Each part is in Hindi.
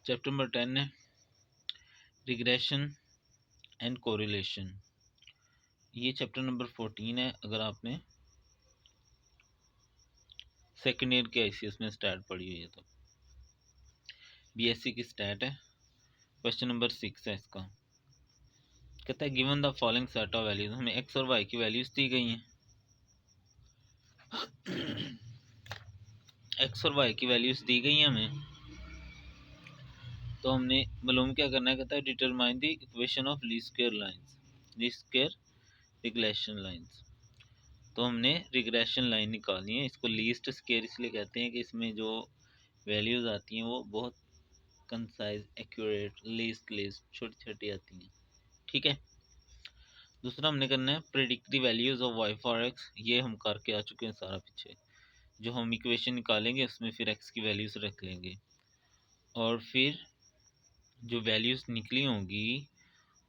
चैप्टर नंबर 10 है रिग्रेशन एंड कोरिलेशन। ये चैप्टर नंबर 14 है। अगर आपने सेकेंड ईयर के आईसीएस में स्टैट पढ़ी हुई है तो बीएससी की स्टैट है। क्वेश्चन नंबर 6 है इसका। कहता है given the following set of values, हमें एक्स और वाई की वैल्यूज दी गई हैं। एक्स और वाई की वैल्यूज दी गई हैं हमें, तो हमने मालूम क्या करना है। कहता है determine the equation of least square lines, least square regression lines. तो हमने रिग्रेशन लाइन निकालनी है। इसको लीस्ट स्क्वायर इसलिए कहते हैं कि इसमें जो वैल्यूज आती हैं वो बहुत कंसाइज, एक्यूरेट, लीस्ट छोटी छोटी आती हैं। ठीक है। दूसरा हमने करना है predict the values of Y for X. ये हम करके आ चुके हैं सारा पीछे। जो हम इक्वेशन निकालेंगे उसमें फिर एक्स की वैल्यूज रख लेंगे और फिर जो वैल्यूज निकली होंगी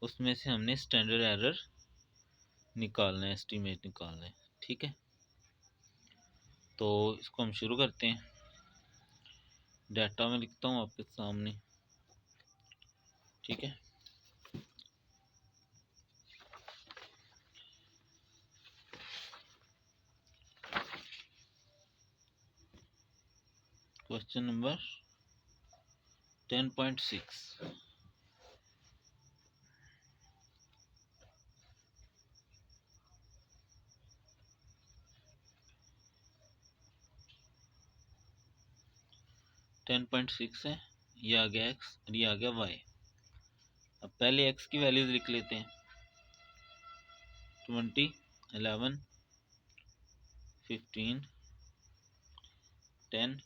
उसमें से हमने स्टैंडर्ड एरर निकालना है, एस्टीमेट निकालना है। ठीक है। तो इसको हम शुरू करते हैं। डाटा में लिखता हूँ आपके सामने। ठीक है। Question number 10.6। 10.6 है। ये आ गया एक्स और ये आ गया वाई। अब पहले एक्स की वैल्यूज लिख लेते हैं। 20, 11, 15, 10,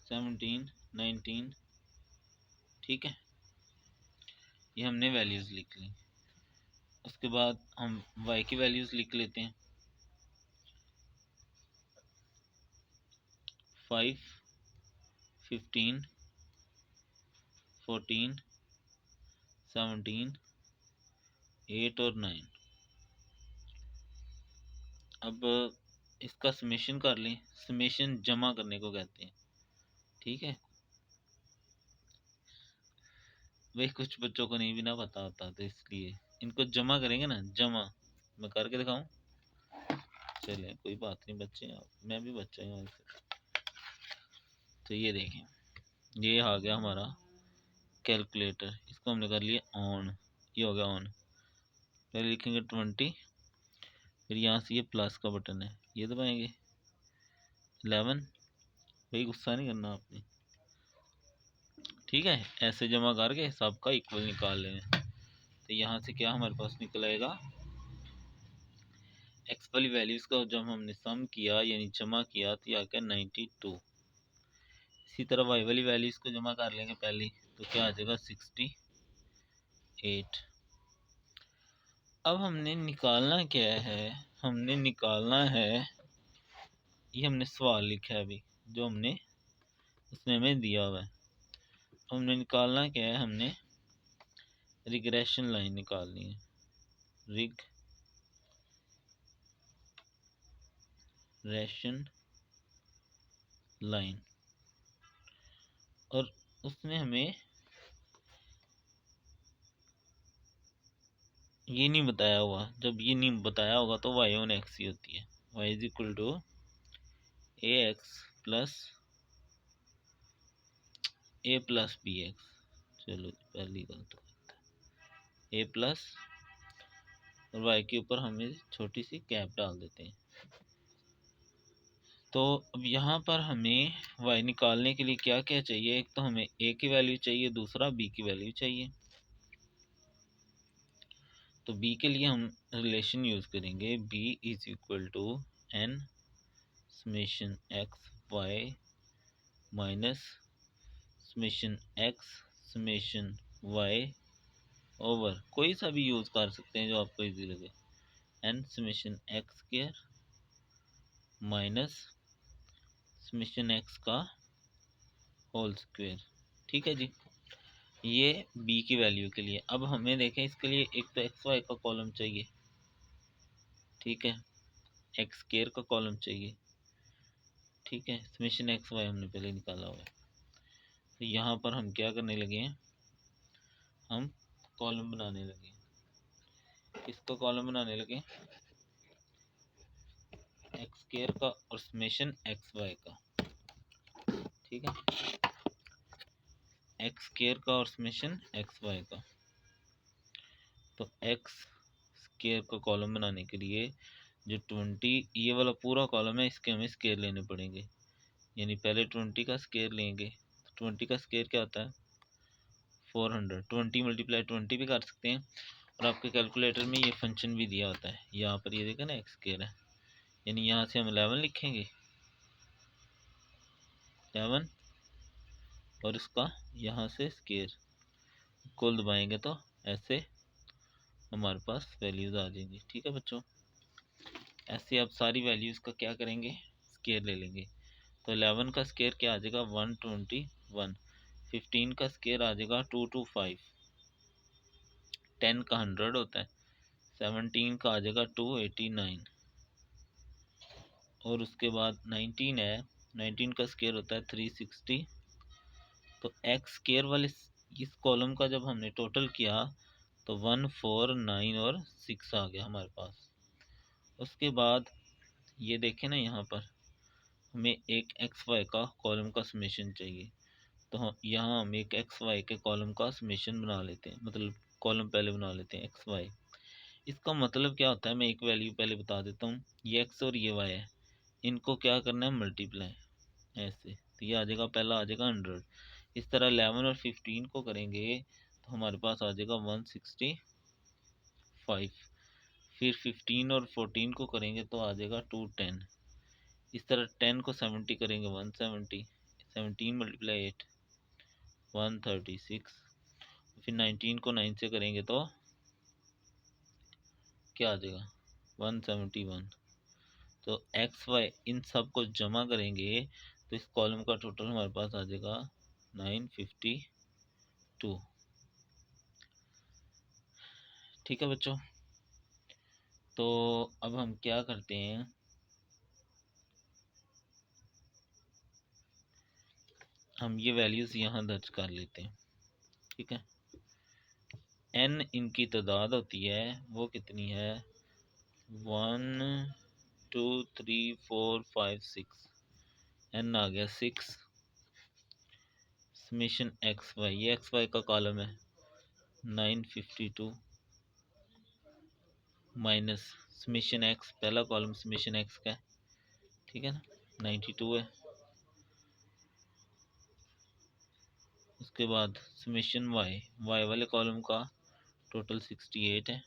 17, 19। ठीक है। ये हमने वैल्यूज लिख ली। उसके बाद हम वाई की वैल्यूज लिख लेते हैं। 5, 15, 14, 17, 8 और 9। अब इसका समेशन कर लें। समेशन जमा करने को कहते हैं। ठीक है। वही कुछ बच्चों को नहीं भी ना पता होता, तो इसलिए इनको जमा करेंगे ना। जमा मैं करके दिखाऊं? चले कोई बात नहीं बच्चे, मैं भी बच्चा ही हूँ। तो ये देखें, ये आ गया हमारा कैलकुलेटर। इसको हमने कर लिया ऑन। ये हो गया ऑन। पहले लिखेंगे 20, फिर यहाँ से ये प्लस का बटन है, ये दबाएंगे। 11, भाई गुस्सा नहीं करना आपने। ठीक है। ऐसे जमा करके सबका इक्वल निकाल लेंगे। तो यहाँ से क्या हमारे पास निकल आएगा, एक्स वाली वैल्यूज का जब हमने सम किया यानी जमा किया तो यह क्या 92। इसी तरह वाई वाली वैल्यूज को जमा कर लेंगे पहले, तो क्या आ जाएगा 68। अब हमने निकालना क्या है, हमने निकालना है, ये हमने सवाल लिखा है अभी जो हमने उसमें हमें दिया हुआ है। हमने निकालना क्या है, हमने रिग्रेशन लाइन निकालनी है। Regression line. और उसमें हमें ये नहीं बताया हुआ। जब ये नहीं बताया होगा तो वाई ऑन एक्स ही होती है। Y is equal to A X plus A plus B X. चलो पहली गलत करता है। ए प्लस और वाई के ऊपर हमें छोटी सी कैप डाल देते हैं। तो अब यहाँ पर हमें वाई निकालने के लिए क्या क्या चाहिए। एक तो हमें ए की वैल्यू चाहिए, दूसरा बी की वैल्यू चाहिए। तो बी के लिए हम रिलेशन यूज करेंगे, B is equal to N summation X Y minus summation X summation Y over, कोई सा भी यूज कर सकते हैं जो आपको इजी लगे। N summation X square minus summation X का होल स्क्वायर। ठीक है जी। ये बी की वैल्यू के लिए। अब हमें देखें इसके लिए एक तो एक्स वाई का कॉलम चाहिए। ठीक है। एक्स स्क्वायर का कॉलम चाहिए। ठीक है। समेशन एक्स वाई हमने पहले निकाला हुआ है। तो यहाँ पर हम क्या करने लगे हैं, हम कॉलम बनाने लगे। किसका कॉलम बनाने लगे, एक्स स्क्वायर का और समेशन एक्स वाई का। ठीक है, एक्स स्क्वायर का और समेशन एक्स वाई का। तो एक्स स्क्वायर का कॉलम बनाने के लिए जो 20 ये वाला पूरा कॉलम है, इसके हमें स्क्वायर लेने पड़ेंगे। यानी पहले 20 का स्क्वायर लेंगे। तो 20 का स्क्वायर क्या होता है, 400। 20 मल्टीप्लाई 20 भी कर सकते हैं, और आपके कैलकुलेटर में ये फंक्शन भी दिया होता है। यहाँ पर ये देखा ना, एक्स स्क्वायर है, यानी यहाँ से हम 11 लिखेंगे, 11, और इसका यहाँ से स्क्वायर इक्वल दबाएंगे तो ऐसे हमारे पास वैल्यूज़ आ जाएंगी। ठीक है बच्चों, ऐसे आप सारी वैल्यूज़ का क्या करेंगे, स्क्वायर ले लेंगे। तो 11 का स्क्वायर क्या आ जाएगा, 121। 15 का स्क्वायर आ जाएगा 225। 10 का 100 होता है। 17 का आ जाएगा 289। और उसके बाद 19 है, 19 का स्क्वायर होता है 360। तो एक्स स्क्वायर वाले इस कॉलम का जब हमने टोटल किया तो 1, 4, 9 और 6 आ गया हमारे पास। उसके बाद ये देखें ना, यहाँ पर हमें एक एक्स वाई का कॉलम का समेशन चाहिए। तो यहाँ हम एक एक्स वाई के कॉलम का समेशन बना लेते हैं, मतलब कॉलम पहले बना लेते हैं एक्स वाई। इसका मतलब क्या होता है, मैं एक वैल्यू पहले बता देता हूँ। ये एक्स और ये वाई है, इनको क्या करना है, मल्टीप्लाई ऐसे। तो ये आ जाएगा, पहला आ जाएगा 100। इस तरह 11 और 15 को करेंगे तो हमारे पास आ जाएगा 165। फिर 15 और 14 को करेंगे तो आ जाएगा 210। इस तरह 10 को 70 करेंगे 170। 17 मल्टीप्लाई 8 136। फिर 19 को 9 से करेंगे तो क्या आ जाएगा, 171। तो एक्स वाई इन सब को जमा करेंगे तो इस कॉलम का टोटल हमारे पास आ जाएगा 952। ठीक है बच्चों, तो अब हम क्या करते हैं, हम ये वैल्यूज़ यहाँ दर्ज कर लेते हैं। ठीक है, n इनकी तादाद होती है, वो कितनी है, 1 2 3 4 5 6। n आ गया 6। समेशन एक्स वाई, ये एक्स वाई का कॉलम है 952 माइनस समेशन एक्स, पहला कॉलम समेशन एक्स का है। ठीक है ना, 92 है। उसके बाद समेशन वाई, वाई वाले कॉलम का टोटल 68 है,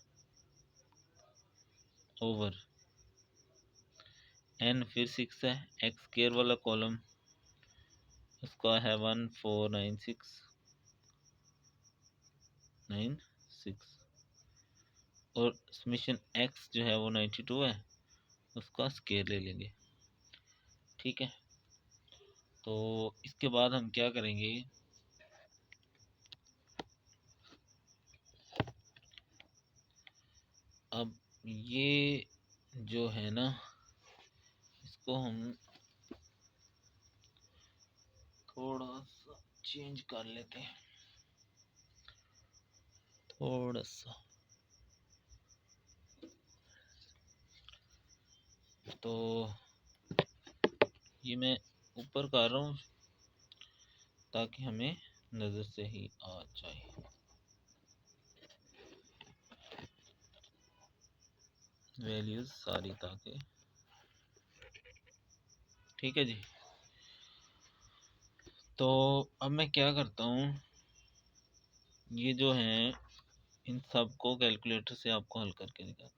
ओवर एन फिर 6 है। एक्स स्क्वायर वाला कॉलम उसका है 1496 और समेशन एक्स जो है वो 92 है, उसका स्क्वायर ले लेंगे। ठीक है, तो इसके बाद हम क्या करेंगे, अब ये जो है ना, इसको हम थोड़ा सा चेंज कर लेते हैं, थोड़ा सा। तो ये मैं ऊपर कर रहा हूँ ताकि हमें नज़र से ही आ जाए। वैल्यूज सारी ताकि, ठीक है जी। तो अब मैं क्या करता हूँ, ये जो है इन सब को कैलकुलेटर से आपको हल करके दिखाता हूँ।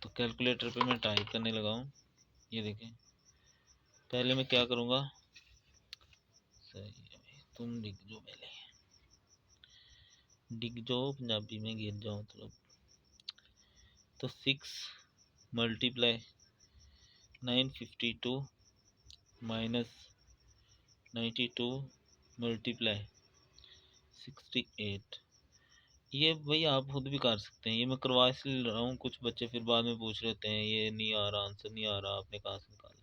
तो कैलकुलेटर पे मैं टाइप करने लगा हूँ। ये देखें, पहले मैं क्या करूँगा, सही है भाई, तुम लिख जो, पहले डिग जाओ, पंजाबी में गिर जाओ मतलब। तो 6 मल्टीप्लाई 952 माइनस 92 मल्टीप्लाई 68। ये भाई आप खुद भी कर सकते हैं, ये मैं करवा इसलिए रहा हूँ, कुछ बच्चे फिर बाद में पूछ रहे होते हैं ये नहीं आ रहा, आंसर नहीं आ रहा, आपने कहाँ से निकाला।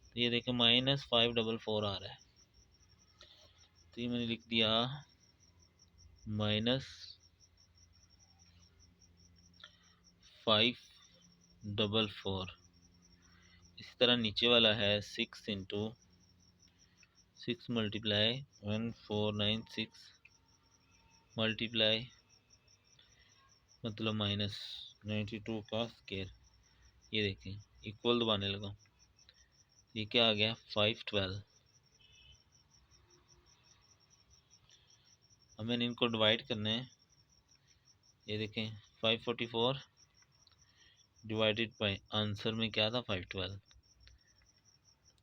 तो ये देखें -544 आ रहा है। तो ये मैंने लिख दिया -544। इसी तरह नीचे वाला है 6 इंटू 6 मल्टीप्लाई 1496 मल्टीप्लाई मतलब -92 का स्केयर। ये देखें इक्वल दबाने लगा, ये क्या आ गया 512। अब मैंने इनको डिवाइड करना है। ये देखें 544 डिवाइडेड बाय आंसर में क्या था 512।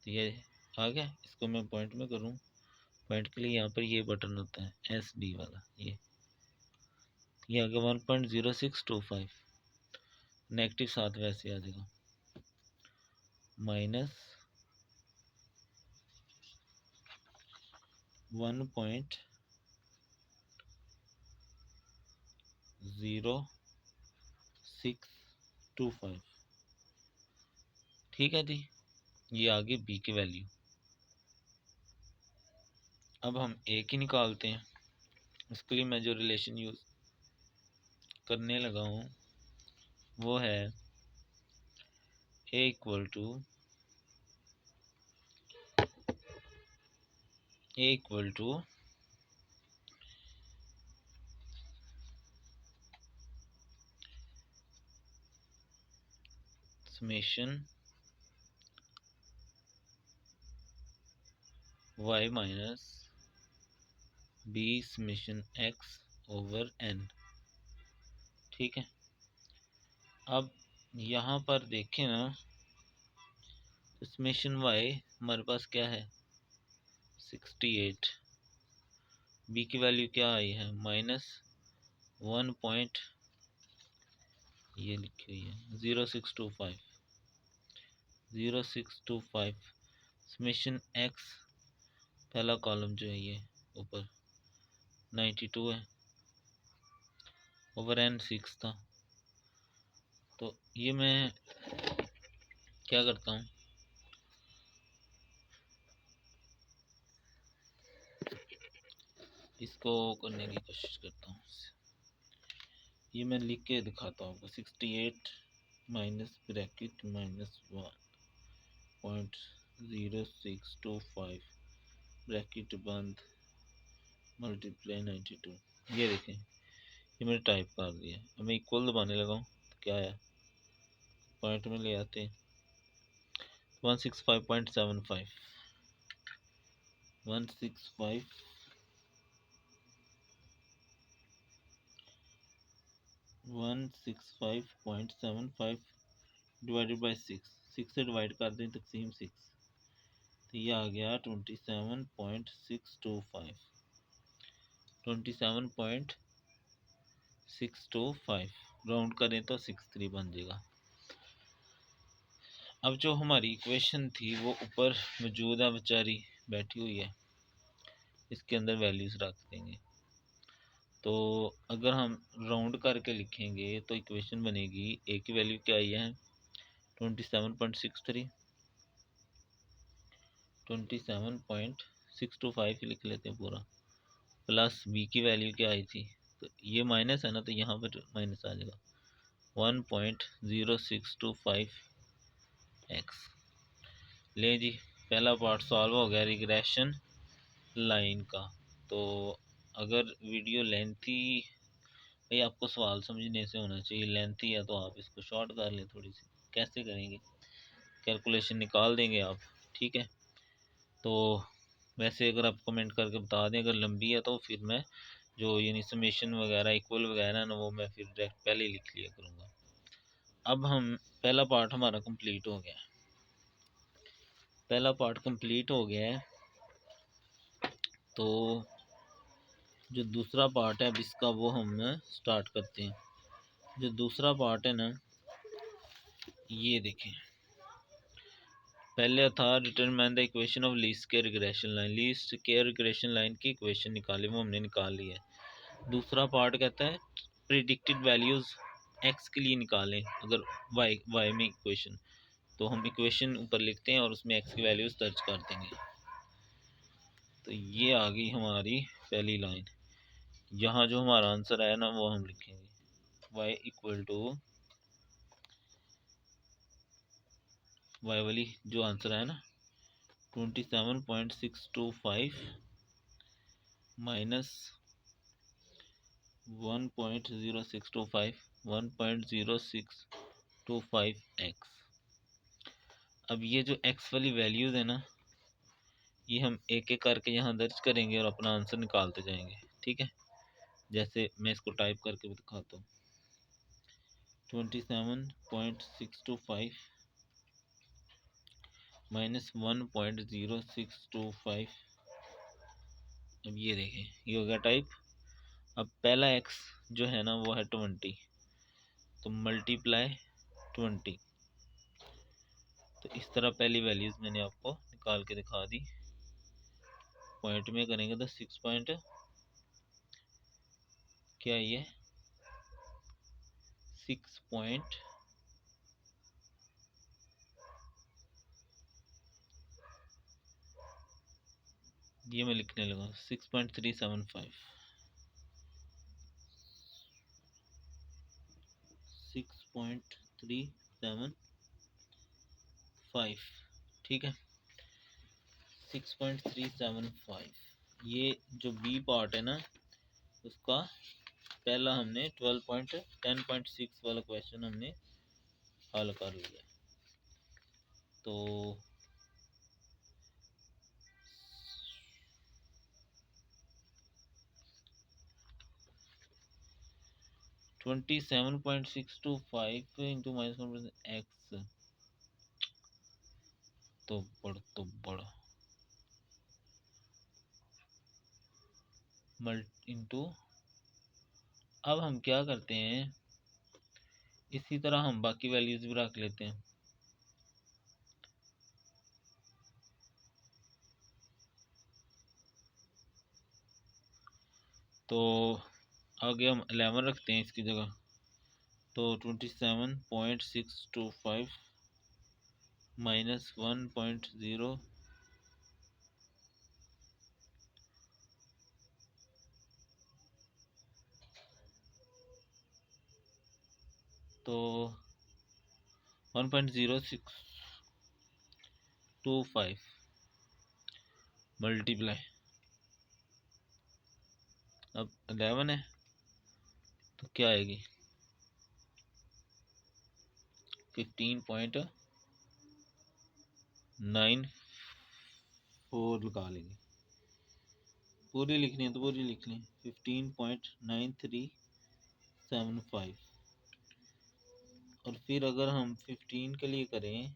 तो ये आ गया। इसको मैं पॉइंट में करूँ, पॉइंट के लिए यहाँ पर ये बटन होता है SD वाला, ये आ गया 1.0625। नेगेटिव साथ वैसे आ जाएगा -1.0625। ठीक है जी, ये आगे B की वैल्यू। अब हम A की निकालते हैं। इसके लिए मैं जो रिलेशन यूज़ करने लगा हूँ वो है A equal to summation y minus b summation x over n। ठीक है। अब यहाँ पर देखें ना, समेशन y हमारे पास क्या है 68, b की वैल्यू क्या आई है -1 पॉइंट, ये लिखी हुई है 0625 समेशन x, पहला कॉलम जो है ये ऊपर 92 है, ओवर n 6 था। तो ये मैं क्या करता हूँ, इसको करने की कोशिश करता हूँ। ये मैं लिख के दिखाता हूँ आपको 68 माइनस ब्रैकेट -1.0625 ब्रैकेट बंद मल्टीप्लाई 92। ये देखें, ये मैंने टाइप कर दिया। अब मैं इक्वल दबाने लगा हूँ तो क्या आया, पॉइंट में ले आते हैं 165.75 165.75 डिवाइडेड बाई 6 से डिवाइड कर दें तकसीम 6, तो ये आ गया 27.625 राउंड करें तो 63 बन जाएगा। अब जो हमारी इक्वेशन थी वो ऊपर मौजूद है, बेचारी बैठी हुई है, इसके अंदर वैल्यूज़ रख देंगे। तो अगर हम राउंड करके लिखेंगे तो इक्वेशन बनेगी, ए की वैल्यू क्या आई है 27.625 लिख लेते हैं पूरा, प्लस बी की वैल्यू क्या आई थी, तो ये माइनस है ना, तो यहाँ पर माइनस आ जाएगा 1.0625x। ले जी, पहला पार्ट सॉल्व हो गया रिग्रेशन लाइन का। तो अगर वीडियो लेंथी, भाई आपको सवाल समझने से होना चाहिए, लेंथी है तो आप इसको शॉर्ट कर लें थोड़ी सी। कैसे करेंगे, कैलकुलेशन निकाल देंगे आप, ठीक है। तो वैसे अगर आप कमेंट करके बता दें, अगर लंबी है तो फिर मैं जो यानी समेशन वगैरह इक्वल वगैरह ना, वो मैं फिर डायरेक्ट पहले ही लिख लिया करूँगा। अब हम पहला पार्ट हमारा कंप्लीट हो गया है, पहला पार्ट कंप्लीट हो गया है। तो जो दूसरा पार्ट है अब इसका वो हम स्टार्ट करते हैं। जो दूसरा पार्ट है ना, ये देखें, पहले था determine the equation of least square regression line, least square regression line की इक्वेशन निकाली, वो हमने निकाल ली है। दूसरा पार्ट कहता है प्रिडिक्टेड वैल्यूज़ एक्स के लिए निकालें, अगर वाई में इक्वेशन, तो हम इक्वेशन ऊपर लिखते हैं और उसमें एक्स की वैल्यूज़ दर्ज कर देंगे। तो ये आ गई हमारी पहली लाइन। यहाँ जो हमारा आंसर आया ना वो हम लिखेंगे y इक्वल टू y वाली जो आंसर आया ना 27.625 माइनस 1.0625 1.0625 x। अब ये जो x वाली वैल्यूज है ना ये हम एक एक करके यहाँ दर्ज करेंगे और अपना आंसर निकालते जाएंगे, ठीक है। जैसे मैं इसको टाइप करके भी दिखाता हूँ 27.625 माइनस 1.0625। अब ये देखें ये हो गया टाइप। अब पहला x जो है ना वो है 20, तो मल्टीप्लाई 20। तो इस तरह पहली वैल्यूज मैंने आपको निकाल के दिखा दी। पॉइंट में करेंगे तो 6 पॉइंट क्या ये 6 पॉइंट ये मैं लिखने लगा 6.375 6.375, ठीक है 6.375। ये जो बी पार्ट है ना उसका पहला हमने 10.6 वाला क्वेश्चन हमने हल कर लिया। तो 27.625 इंटू माइनस एक्स तो बड़ा मल्ट इंटू। अब हम क्या करते हैं इसी तरह हम बाकी वैल्यूज भी रख लेते हैं। तो आगे हम 11 रखते हैं इसकी जगह। तो 27.625 माइनस 1.0 तो 1.0625 मल्टीप्लाई। अब 11 है तो क्या आएगी 15.94 लगा लेंगे। पूरी लिखनी है तो पूरी लिख लें 15.9375। और फिर अगर हम 15 के लिए करें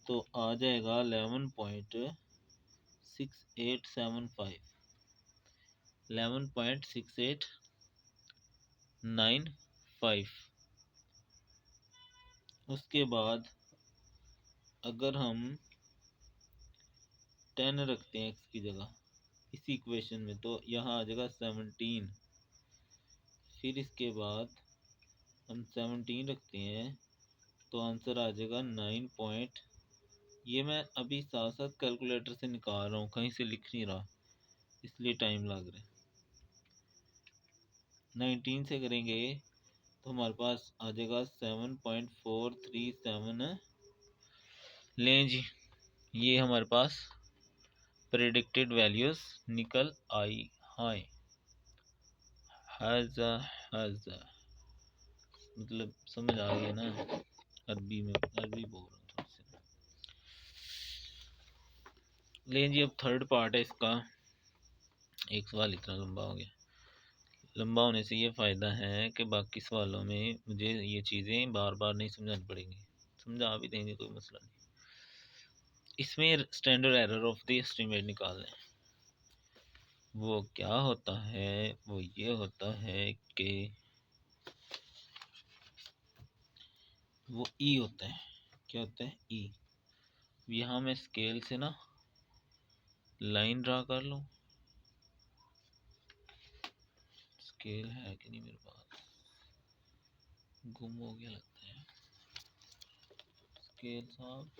तो आ जाएगा 11.6875 11.6895। उसके बाद अगर हम 10 रखते हैं x की जगह इसी इक्वेशन में तो यहाँ आ जाएगा 17। फिर इसके बाद हम 17 रखते हैं तो आंसर आ जाएगा 9 पॉइंट। ये मैं अभी साथ साथ कैलकुलेटर से निकाल रहा हूँ, कहीं से लिख नहीं रहा इसलिए टाइम लग रहा है। 19 से करेंगे तो हमारे पास आ जाएगा 7.437। लें जी ये हमारे पास प्रेडिक्टेड वैल्यूज निकल आई हैं। हाजा हाजा मतलब समझ आ गया ना। अरबी में अरबी बोल रहा हूँ थोड़ी सी। लें जी अब थर्ड पार्ट है इसका। एक सवाल इतना लंबा हो गया। लंबा होने से ये फ़ायदा है कि बाकी सवालों में मुझे ये चीज़ें बार बार नहीं समझानी पड़ेंगी, समझा भी देंगे कोई मसला नहीं। इसमें standard error of the estimate निकालना है। वो क्या होता है वो ये होता है कि वो ई होता है। क्या होता है ई। यहाँ मैं स्केल से ना लाइन ड्रा कर लूँ। स्केल है कि नहीं मेरे पास, गुम हो गया लगता है। स्केल साहब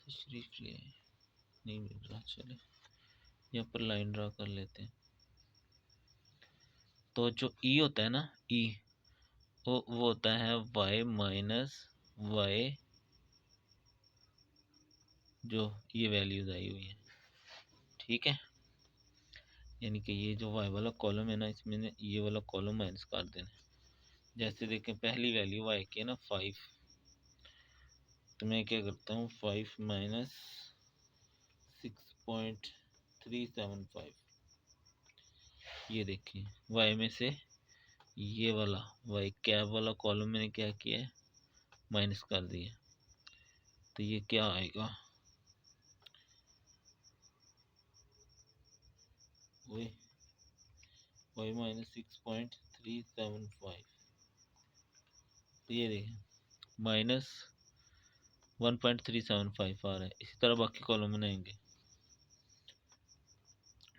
तशरीफ ले आए। नहीं मिल रहा, चले यहाँ पर लाइन ड्रा कर लेते हैं। तो जो ई होता है ना, ई वो होता है y माइनस वाई, जो ये वैल्यूज आई हुई है, ठीक है। यानी कि ये जो y वाला कॉलम है ना, इसमें ये वाला कॉलम माइनस कर देना। जैसे देखें पहली वैल्यू y की है ना 5, तो मैं क्या करता हूँ 5 माइनस 6.375, ये देखिए y में से ये वाला y कैप वाला कॉलम मैंने क्या किया है, माइनस कर दिया। तो ये क्या आएगा, y माइनस 6.375, तो ये देखिए माइनस 1.375 आ रहा है। इसी तरह बाकी कॉलम बनाएंगे,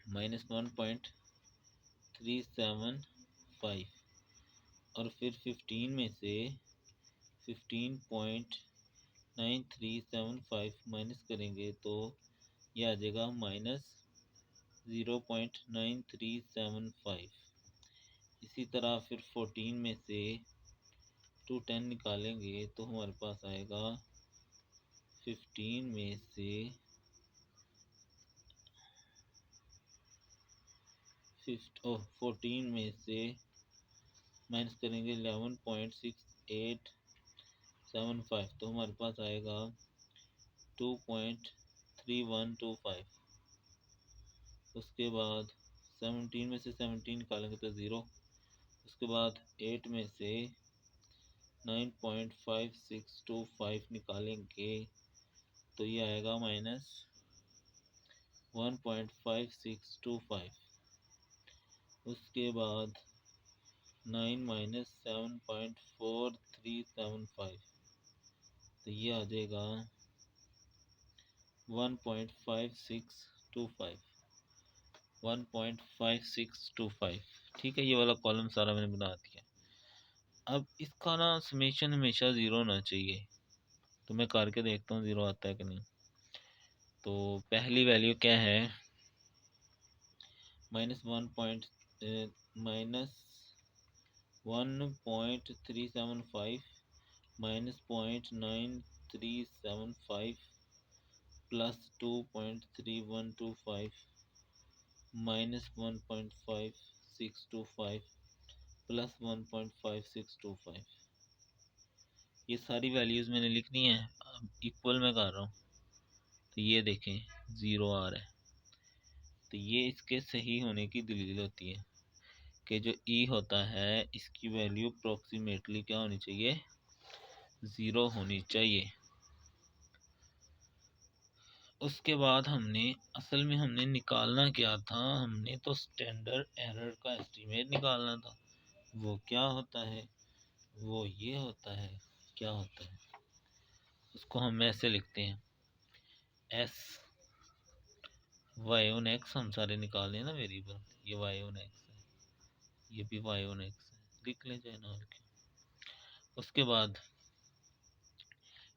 माइनस 1.375, और फिर 15 में से 15.9375 माइनस करेंगे तो ये आ जाएगा माइनस 0.9375। इसी तरह फिर 14 में से 210 निकालेंगे तो हमारे पास आएगा 15 में से 14 में से माइनस करेंगे 11.6875, तो हमारे पास आएगा 2.3125। उसके बाद 17 में से 17 निकालेंगे तो 0। उसके बाद 8 में से 9.5625 निकालेंगे तो ये आएगा माइनस 1.5625। उसके बाद 9 माइनस 7.4375, तो ये आ जाएगा 1.5625, 1.5625, ठीक है। ये वाला कॉलम सारा मैंने बना दिया। अब इसका ना समेशन हमेशा ज़ीरो होना चाहिए, तो मैं करके देखता हूँ ज़ीरो आता है कि नहीं। तो पहली वैल्यू क्या है, minus 1.375 minus 0.9375 plus 2.3125 minus 1.5625 plus 1.5625। ये सारी वैल्यूज़ मैंने लिखनी है, अब इक्वल में कर रहा हूँ। तो ये देखें ज़ीरो आ रहा है, तो ये इसके सही होने की दलील होती है कि जो ई होता है इसकी वैल्यू अप्रोक्सीमेटली क्या होनी चाहिए, ज़ीरो होनी चाहिए। उसके बाद असल में हमने निकालना क्या था, हमने तो स्टैंडर्ड एरर का एस्टीमेट निकालना था। वो क्या होता है, वो ये होता है, क्या होता है, उसको हम ऐसे लिखते हैं एस वाई ऑन एक्स, हम सारे निकाले ना वेरिएबल, ये वाई ऑन एक्स है, ये भी वाई ऑन एक्स है, लिख ले चाहे ना लिखे। उसके बाद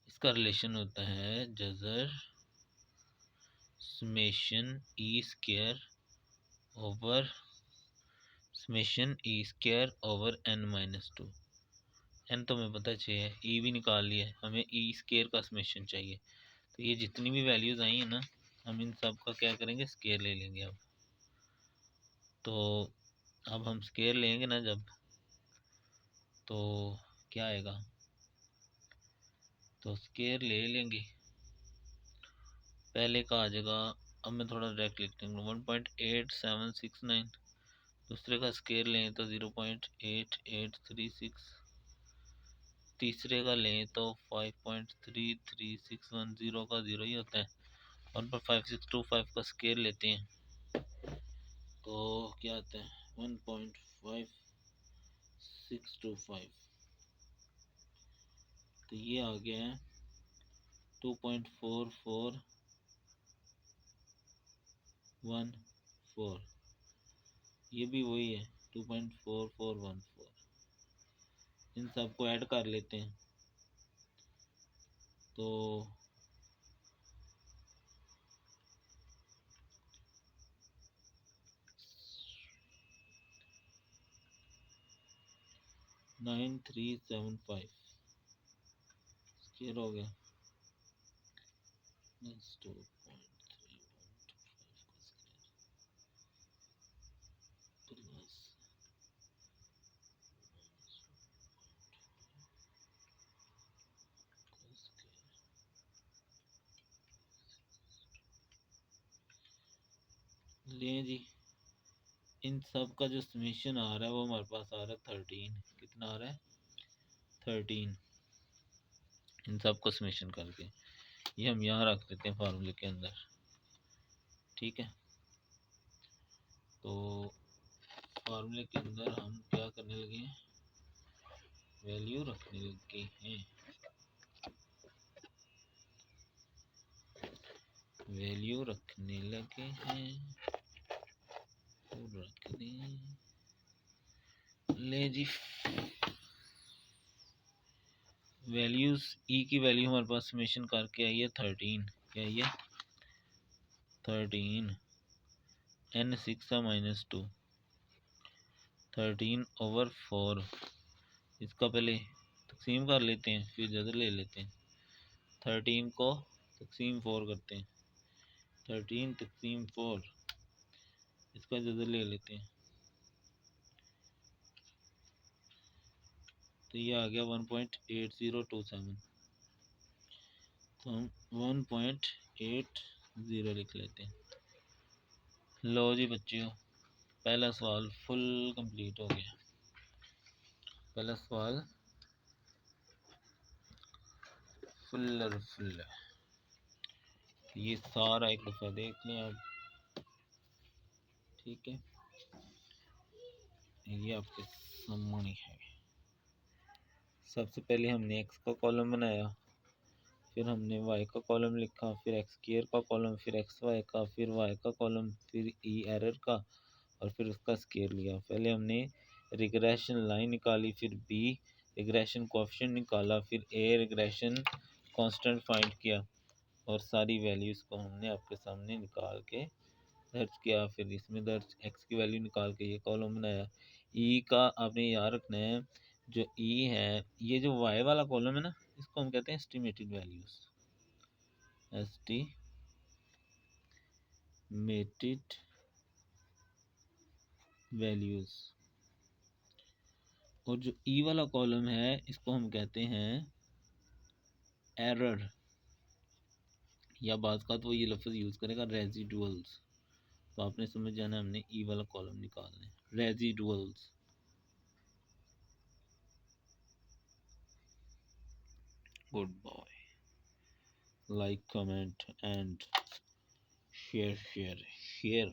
इसका रिलेशन होता है जजर summation E square over summation E square over N minus 2। N तो हमें पता चाहिए, ई भी निकाल लिया, हमें ई स्क्वायर का समेशन चाहिए। तो ये जितनी भी वैल्यूज़ आई हैं ना, हम इन सब का क्या करेंगे, स्क्वायर ले लेंगे। अब तो अब हम स्क्वायर लेंगे ना जब, तो क्या आएगा, तो स्क्वायर ले लेंगे, पहले का आ जाएगा। अब मैं थोड़ा डायरेक्ट लिखते हैं 1.8769, दूसरे का स्क्वायर लें तो 0.8836, तीसरे का लें तो 5.3361, जीरो का जीरो ही होता है। 1.5625 का स्क्वायर लेते हैं तो क्या आता है 1.5625, तो ये आ गया है 2.4414, ये भी वही है 2.4414। इन सबको ऐड कर लेते हैं तो 9375 स्क्वायर हो गया प्लस 2.3125 प्लस ले जी। इन सब का जो समीशन आ रहा है वो हमारे पास आ रहा है 13। कितना आ रहा है? 13। इन सब को समीशन करके ये हम यहाँ रख देते हैं फार्मूले के अंदर। ठीक है, तो फार्मूले के अंदर हम क्या करने लगे हैं? वैल्यू रखने लगे हैं। वैल्यू रखने लगे हैं तो रख दें। ले जी, वैल्यूज ई की वैल्यू हमारे पास समेशन करके आई है 13। क्या आई है? 13 n 6 -2 13/4। इसका पहले तकसीम कर लेते हैं फिर जदर ले लेते हैं। 13 को तकसीम 4 करते हैं। 13 तकसीम 4, इसका जदर ले लेते हैं तो ये आ गया 1.8027। तो हम 1.80 लिख लेते हैं। लो जी बच्चियों, पहला सवाल फुल कंप्लीट हो गया। पहला सवाल फुल। ये सारा एक दफ़ा देख लें आप। ठीक है, ये आपके सामने है। सबसे पहले हमने एक्स का कॉलम बनाया, फिर हमने वाई का कॉलम लिखा, फिर एक्स स्क्वायर का कॉलम, फिर एक्स वाई का, फिर वाई का कॉलम, फिर ई एरर का, और फिर उसका स्केयर लिया। पहले हमने रिग्रेशन लाइन निकाली, फिर बी रिग्रेशन कोएफिशिएंट निकाला, फिर ए रिग्रेशन कांस्टेंट फाइंड किया, और सारी वैल्यूज़ को हमने आपके सामने निकाल के दर्ज किया। फिर इसमें दर्ज एक्स की वैल्यू निकाल के ये कॉलम बनाया। ई का आपने याद रखना है, जो ई है, ये जो वाई वाला कॉलम है ना, इसको हम कहते हैं एस्टिमेटेड वैल्यूज़। Estimated values. और जो ई वाला कॉलम है इसको हम कहते हैं एरर, या बात का तो ये लफ्ज़ यूज़ करेगा रेजिडुअल्स। तो आपने समझ जाना, हमने ई वाला कॉलम निकालना है, residuals. Good boy, like comment and share.